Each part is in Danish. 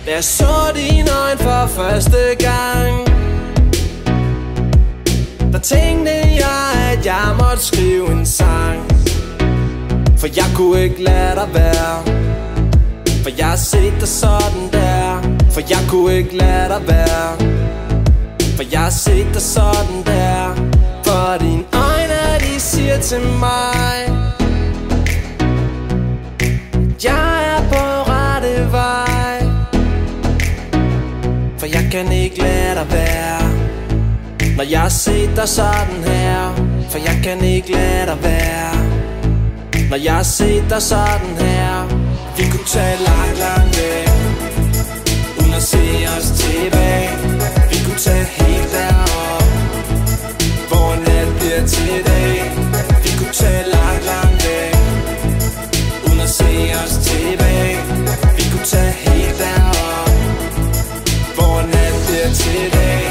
Da jeg så dine øjne for første gang, der tænkte jeg, at jeg måtte skrive en sang. For jeg kunne ikke lade dig være, for jeg har set dig sådan der. For jeg kunne ikke lade dig være, for jeg har set dig sådan der. For dine øjne, de siger til mig, jeg er på rette vej. For jeg kan ikke lade dig være, når jeg har set dig sådan her. For jeg kan ikke lade dig være, når jeg har set dig sådan her. Vi kunne tage langt, langt væk, uden at se os tilbage. Vi kunne tage helt derop, hvor nat bliver til dag. Vi kunne tage langt, langt væk, uden at se os tilbage. Vi kunne tage helt derop, hvor nat bliver til dag.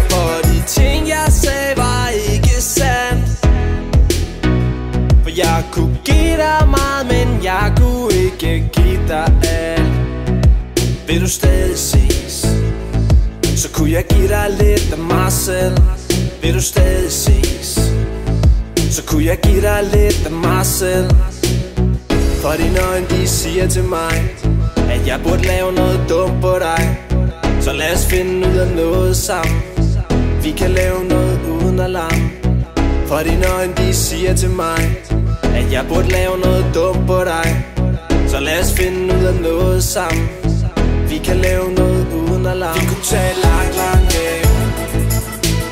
For de ting jeg sagde var ikke sandt, for jeg kunne give dig meget, men jeg kunne ikke give dig alt. Vil du stadig ses, så kunne jeg give dig lidt af mig selv. Vil du stadig ses, så kunne jeg give dig lidt af mig selv. For dine øjne, de siger til mig, at jeg burde lave noget dumt på dig. Så lad os finde ud af noget sammen, vi kan lave noget uden alarm. For dine øjne, de siger til mig, at jeg burde lave noget dumt på dig. Så lad os finde ud af noget sammen, vi kan lave noget uden alarm. Vi kunne tage langt, langt væk,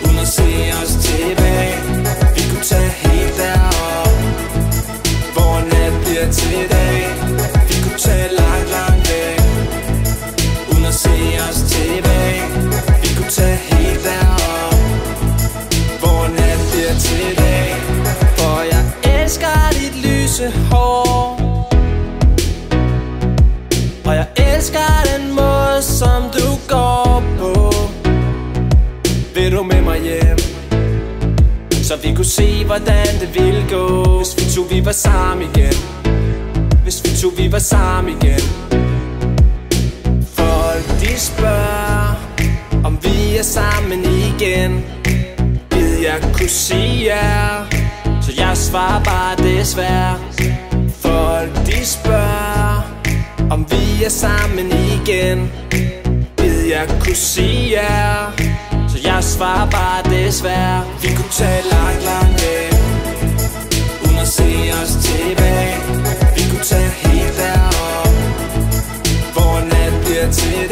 uden at se os tilbage. Vi kunne tage helt derop, hvor nat bliver til dag. Vi kunne tage langt, langt væk, uden at se os tilbage. Vi kunne tage helt derop, hvor nat bliver til dag. For jeg elsker dit lyse hår, og jeg elsker den måde, som du går på. Vil du med mig hjem, så vi kunne se, hvordan det ville gå, hvis vi to vi var sammen igen. Hvis vi to vi var sammen igen. Folk de spørger, om vi er sammen igen. Vil jeg kunne sige ja, så jeg svarer bare desværre. Folk de spørger, om vi er sammen igen. Vil jeg kunne sige ja, så jeg svarer bare desværre. Vi kunne tage langt, langt væk, uden at se os tilbage. Vi kunne tage helt derop, hvor nat bliver til